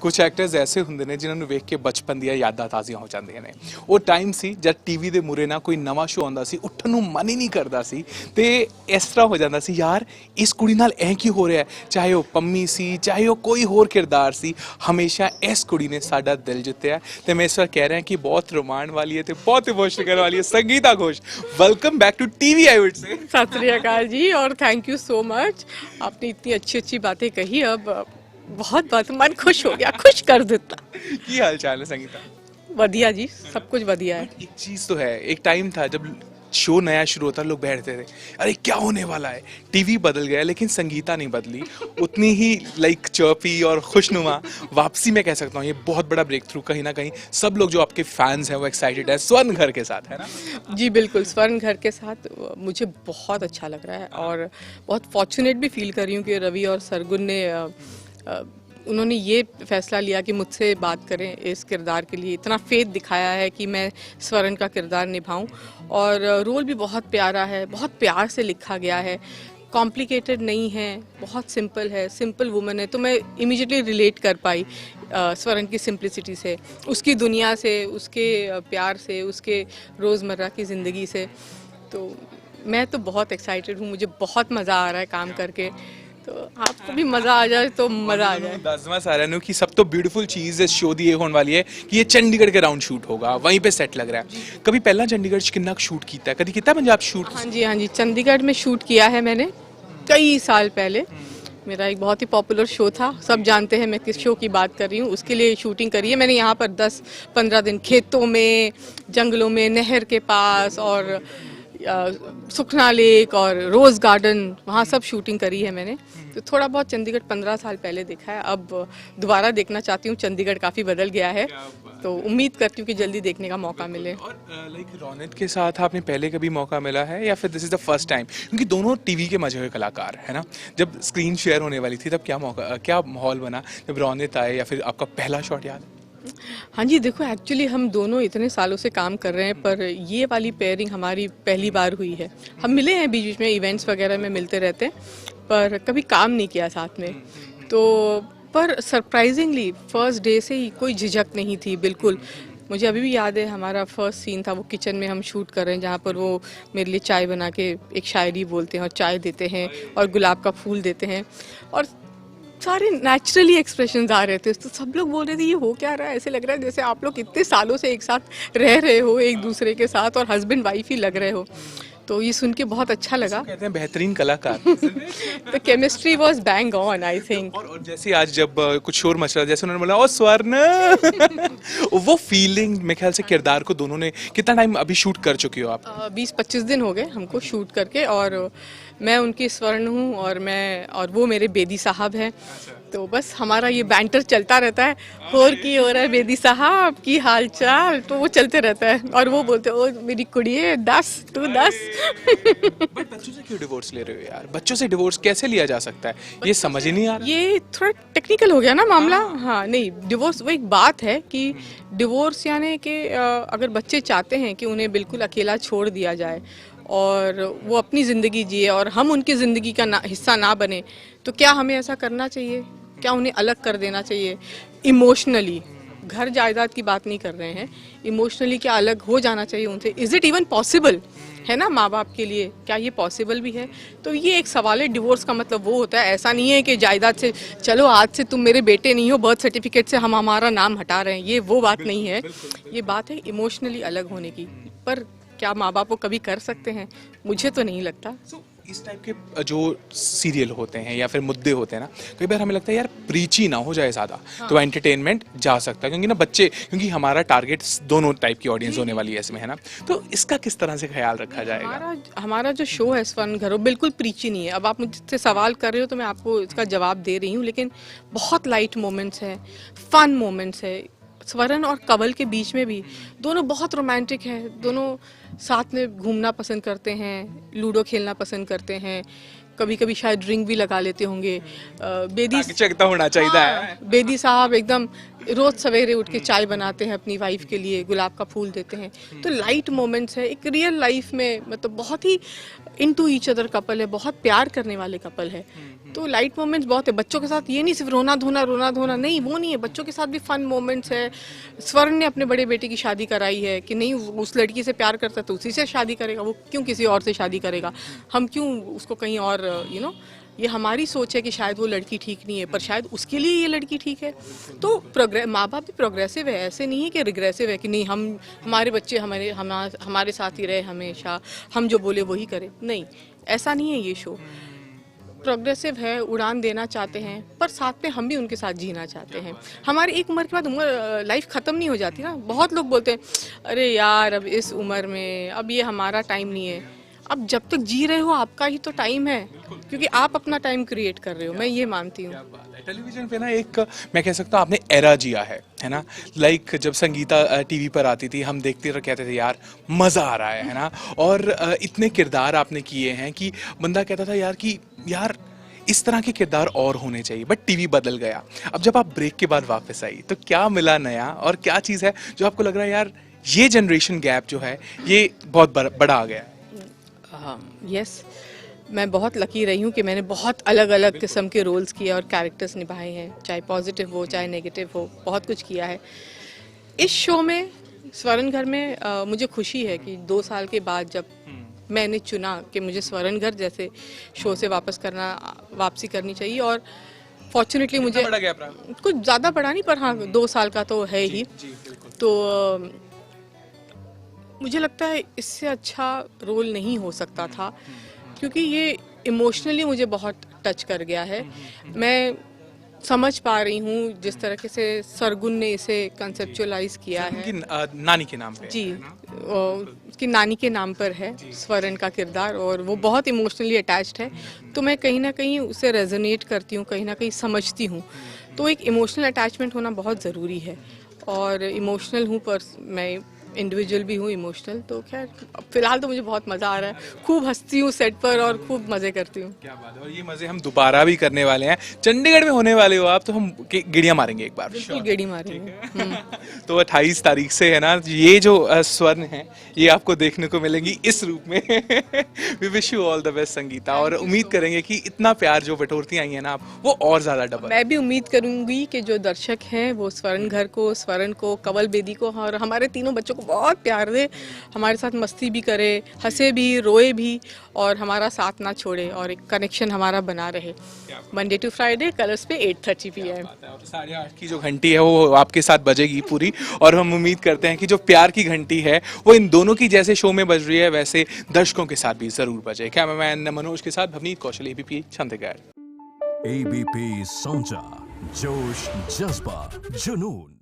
ਕੁਝ ਐਕਟਰਸ ਐਸੇ ਹੁੰਦੇ ਨੇ ਜਿਨ੍ਹਾਂ ਨੂੰ ਵੇਖ ਕੇ ਬਚਪਨ ਦੀਆਂ ਯਾਦਾਂ ਤਾਜ਼ੀਆਂ ਹੋ ਜਾਂਦੀਆਂ ਨੇ। ਉਹ ਟਾਈਮ ਸੀ ਜਦ ਟੀਵੀ ਦੇ ਮੂਰੇ ਨਾ ਕੋਈ ਨਵਾਂ ਸ਼ੋਅ ਆਉਂਦਾ ਸੀ, ਉੱਠਣ ਨੂੰ ਮਨ ਹੀ ਨਹੀਂ ਕਰਦਾ ਸੀ ਤੇ ਇਸ ਤਰ੍ਹਾਂ ਹੋ ਜਾਂਦਾ ਸੀ ਯਾਰ ਇਸ ਕੁੜੀ ਨਾਲ ਐ ਕੀ ਹੋ ਰਿਹਾ ਹੈ। ਚਾਹੇ ਉਹ ਪੰਮੀ ਸੀ, ਚਾਹੇ ਉਹ ਕੋਈ ਹੋਰ ਕਿਰਦਾਰ ਸੀ, ਹਮੇਸ਼ਾ ਇਸ ਕੁੜੀ ਨੇ ਸਾਡਾ ਦਿਲ ਜਿੱਤਿਆ। ਤੇ ਮੈਂ ਇਸ ਵਾਰ ਕਹਿ ਰਿਹਾ ਕਿ ਬਹੁਤ ਰੋਮਾਂਚ वाली है तो बहुत इमोशनल करने वाली है Sangeeta Ghosh. Welcome back to TV I would say. सत श्री अकाल जी और थैंक यू सो मच। आपने इतनी अच्छी अच्छी बातें कही, अब बहुत बहुत मन खुश हो गया, खुश कर देता। की हाल चाल है संगीता? बढ़िया जी, सब कुछ बढ़िया है। एक चीज तो है, एक टाइम था जब शो नया शुरू होता लोग बैठते थे अरे क्या होने वाला है। टीवी बदल गया लेकिन संगीता नहीं बदली, उतनी ही लाइक चर्पी और खुशनुमा वापसी में कह सकता हूँ। ये बहुत बड़ा ब्रेक थ्रू, कहीं ना कहीं सब लोग जो आपके फैंस हैं वो एक्साइटेड है स्वर्ण घर के साथ, है ना? जी बिल्कुल, स्वर्ण घर के साथ मुझे बहुत अच्छा लग रहा है और बहुत फॉर्चुनेट भी फील कर रही हूँ कि रवि और सरगुन ने उन्होंने ये फैसला लिया कि मुझसे बात करें इस किरदार के लिए, इतना फेथ दिखाया है कि मैं स्वर्ण का किरदार निभाऊं। और रोल भी बहुत प्यारा है, बहुत प्यार से लिखा गया है, कॉम्प्लिकेटेड नहीं है, बहुत सिंपल है, सिंपल वुमन है। तो मैं इमीडिएटली रिलेट कर पाई स्वर्ण की सिंप्लिसिटी से, उसकी दुनिया से, उसके प्यार से, उसके रोज़मर्रा की ज़िंदगी से। तो मैं तो बहुत एक्साइटेड हूँ, मुझे बहुत मज़ा आ रहा है काम करके। तो आपको भी मज़ा आ जाए तो मज़ा आ जाए। दसवां सारे नु कि सब तो ब्यूटीफुल चीज़ इस शो दी ये होने वाली है कि ये चंडीगढ़ के राउंड शूट होगा, वहीं पे सेट लग रहा है। कभी पहला चंडीगढ़ च कितना शूट किया है, कभी कितना पंजाब शूट? हाँ जी, चंडीगढ़ में शूट किया है मैंने कई साल पहले। मेरा एक बहुत ही पॉपुलर शो था, सब जानते हैं मैं किस शो की बात कर रही हूँ, उसके लिए शूटिंग करी है मैंने। यहाँ पर 10-15 दिन खेतों में, जंगलों में, नहर के पास और सुखना लेक और रोज़ गार्डन, वहाँ सब शूटिंग करी है मैंने। तो थोड़ा बहुत चंडीगढ़ 15 साल पहले देखा है, अब दोबारा देखना चाहती हूँ। चंडीगढ़ काफ़ी बदल गया है, तो उम्मीद करती हूँ कि जल्दी देखने का मौका मिले। और लाइक रौनक के साथ आपने पहले कभी मौका मिला है या फिर this is the first time? क्योंकि दोनों टीवी के मजे हुए कलाकार है ना। जब स्क्रीन शेयर होने वाली थी तब क्या माहौल बना जब रौनक आए, या फिर आपका पहला शॉट याद है? हाँ जी, देखो एक्चुअली हम दोनों इतने सालों से काम कर रहे हैं, पर ये वाली पेयरिंग हमारी पहली बार हुई है। हम मिले हैं बीच बीच में, इवेंट्स वगैरह में मिलते रहते हैं, पर कभी काम नहीं किया साथ में। तो पर सरप्राइजिंगली फर्स्ट डे से ही कोई झिझक नहीं थी बिल्कुल। मुझे अभी भी याद है हमारा फर्स्ट सीन था, वो किचन में हम शूट कर रहे हैं, जहाँ पर वो मेरे लिए चाय बना के एक शायरी बोलते हैं और चाय देते हैं और गुलाब का फूल देते हैं, और सारे नेचुरली एक्सप्रेशंस आ रहे थे। तो सब लोग बोल रहे थे ये हो क्या रहा है, ऐसे लग रहा है जैसे आप लोग इतने सालों से एक साथ रह रहे हो एक दूसरे के साथ और हस्बैंड वाइफ ही लग रहे हो। तो ये सुन के बहुत अच्छा लगा। कहते हैं बेहतरीन कलाकार। The chemistry was bang on I think. और जैसे आज जब कुछ शोर मच रहा, जैसे उन्होंने बोला ओ स्वर्ण वो फीलिंग मेरे ख्याल से किरदार को दोनों ने कितना टाइम अभी शूट कर चुकी हो आप? 20-25 दिन हो गए हमको शूट करके, और मैं उनकी स्वर्ण हूँ और वो मेरे बेदी साहब हैं। तो बस हमारा ये बैंटर चलता रहता है, और की हो रहा है बेदी साहब की हाल चाल, तो वो चलते रहता है। और वो बोलते ओ मेरी कुड़ी है 10 तू 10। बट बच्चों से क्यों डिवोर्स ले रहे हो यार? बच्चों से डिवोर्स कैसे लिया जा सकता है, ये समझ ही नहीं आ रहा। ये थोड़ा टेक्निकल हो गया ना मामला। हाँ नहीं, डिवोर्स वो एक बात है कि डिवोर्स यानी कि अगर बच्चे चाहते हैं कि उन्हें बिल्कुल अकेला छोड़ दिया जाए और वो अपनी ज़िंदगी जिए और हम उनकी ज़िंदगी का हिस्सा ना बने, तो क्या हमें ऐसा करना चाहिए? क्या उन्हें अलग कर देना चाहिए इमोशनली? घर जायदाद की बात नहीं कर रहे हैं, इमोशनली क्या अलग हो जाना चाहिए उनसे? इज़ इट इवन पॉसिबल है ना माँ बाप के लिए? क्या ये पॉसिबल भी है? तो ये एक सवाल है। डिवोर्स का मतलब वो होता है, ऐसा नहीं है कि जायदाद से चलो आज से तुम मेरे बेटे नहीं हो, बर्थ सर्टिफिकेट से हम हमारा नाम हटा रहे हैं, ये वो बात नहीं है। ये बात है इमोशनली अलग होने की। पर क्या माँ बाप वो कभी कर सकते हैं? मुझे तो नहीं लगता। इस टाइप के जो सीरियल होते हैं या फिर मुद्दे होते हैं ना, कई बार हमें लगता है यार प्रीची ना हो जाए ज़्यादा। हाँ। तो एंटरटेनमेंट जा सकता है, क्योंकि ना बच्चे, क्योंकि हमारा टारगेट दोनों टाइप की ऑडियंस होने वाली है इसमें, है ना। तो इसका किस तरह से ख्याल रखा जाएगा? हमारा जो शो है स्वर्ण घर, वो बिल्कुल प्रीची नहीं है। अब आप मुझसे सवाल कर रहे हो तो मैं आपको इसका जवाब दे रही हूँ, लेकिन बहुत लाइट मोमेंट्स हैं, फन मोमेंट्स है। स्वर्ण और कवल के बीच में भी दोनों बहुत रोमांटिक है, दोनों साथ में घूमना पसंद करते हैं, लूडो खेलना पसंद करते हैं, कभी कभी शायद ड्रिंक भी लगा लेते होंगे। बेदी चेक तो होना चाहिए। हाँ, बेदी साहब एकदम रोज सवेरे उठ के चाय बनाते हैं अपनी वाइफ के लिए, गुलाब का फूल देते हैं। तो लाइट मोमेंट्स है, एक रियल लाइफ में मतलब बहुत ही इनटू ईच अदर कपल है, बहुत प्यार करने वाले कपल है। तो लाइट मोमेंट्स बहुत है बच्चों के साथ, ये नहीं सिर्फ रोना धोना नहीं, वो नहीं है, बच्चों के साथ भी फन मोमेंट्स है। स्वर्ण ने अपने बड़े बेटे की शादी कराई है कि नहीं, उस लड़की से प्यार करता है तो उसी से शादी करेगा, वो क्यों किसी और से शादी करेगा, हम क्यों उसको कहीं और ये हमारी सोच है कि शायद वो लड़की ठीक नहीं है, पर शायद उसके लिए ये लड़की ठीक है। तो माँ बाप भी प्रोग्रेसिव है, ऐसे नहीं है कि रिग्रेसिव है कि नहीं हमारे बच्चे हमारे साथ ही रहे हमेशा, हम जो बोले वही करें, नहीं, ऐसा नहीं है। ये शो प्रोग्रेसिव है, उड़ान देना चाहते हैं, पर साथ में हम भी उनके साथ जीना चाहते हैं। हमारी एक उम्र के बाद लाइफ ख़त्म नहीं हो जाती ना। बहुत लोग बोलते हैं अरे यार अब इस उम्र में अब ये हमारा टाइम नहीं है। अब जब तक जी रहे हो आपका ही तो टाइम है, क्योंकि आप अपना टाइम क्रिएट कर रहे हो, मैं ये मानती हूँ। टेलीविजन पे ना एक मैं कह सकता हूँ आपने एरा जिया है ना। लाइक जब संगीता टीवी पर आती थी, हम देखते रह कहते थे यार मज़ा आ रहा है ना। और इतने किरदार आपने किए हैं कि बंदा कहता था यार इस तरह के किरदार और होने चाहिए, बट टीवी बदल गया। अब जब आप ब्रेक के बाद वापस आई तो क्या मिला नया, और क्या चीज़ है जो आपको लग रहा है यार ये जनरेशन गैप जो है ये बहुत बड़ा आ गया है? यस, मैं बहुत लकी रही हूँ कि मैंने बहुत अलग अलग किस्म के रोल्स किए और कैरेक्टर्स निभाए हैं, चाहे पॉजिटिव हो चाहे नेगेटिव हो, बहुत कुछ किया है। इस शो में स्वर्ण घर में मुझे खुशी है कि 2 साल के बाद जब मैंने चुना कि मुझे स्वर्ण घर जैसे शो से वापसी करनी चाहिए, और फॉर्चुनेटली मुझे बड़ा गैप रहा? कुछ ज़्यादा बड़ा नहीं, पर हाँ 2 साल का तो है ही। तो मुझे लगता है इससे अच्छा रोल नहीं हो सकता था, क्योंकि ये इमोशनली मुझे बहुत टच कर गया है। मैं समझ पा रही हूँ जिस तरीके से सरगुन ने इसे कंसेप्चुअलाइज किया है। नानी के नाम पे जी, उसकी नानी के नाम पर है स्वर्ण का किरदार, और वो बहुत इमोशनली अटैच्ड है। तो मैं कहीं ना कहीं उसे रेजोनेट करती हूँ, कहीं ना कहीं समझती हूँ। तो एक इमोशनल अटैचमेंट होना बहुत ज़रूरी है, और इमोशनल हूँ, पर मैं इंडिविजुअल भी हूँ इमोशनल। तो खैर फिलहाल तो मुझे बहुत मज़ा आ रहा है, खूब हंसती हूँ सेट पर और खूब मज़े करती हूँ। क्या बात है, और ये मज़े हम दोबारा भी करने वाले हैं। चंडीगढ़ में होने वाले हो आप, तो हम गेड़ियाँ मारेंगे एक बार, बिल्कुल गेड़ी मारेंगे। तो 28 तारीख से है ना, ये जो स्वर्ण है ये आपको देखने को मिलेंगी इस रूप में। We wish you all the best Sangeeta, और उम्मीद करेंगे कि इतना प्यार जो बटोरती आई है ना आप, वो और ज़्यादा डबल। मैं भी उम्मीद करूंगी कि जो दर्शक हैं वो स्वर्ण घर को, स्वर्ण को, कंवल बेदी को और हमारे तीनों बच्चों को बहुत प्यार दे, हमारे साथ मस्ती भी करे, हंसे भी, रोए भी, और हमारा साथ ना छोड़े, और एक कनेक्शन हमारा बना रहे। मंडे टू फ्राइडे कलर्स पे 8:30 PM। 8:30 की जो घंटी है वो आपके साथ बजेगी पूरी, और हम उम्मीद करते हैं कि जो प्यार की घंटी है वो इन दोनों की जैसे शो में बज रही है वैसे दर्शकों के साथ भी जरूर बजे। कैमरामैन मनोज के साथ भवनीत कौशल, ABP चंडीगढ़। ABP सोचा, जोश, जज्बा, जुनून।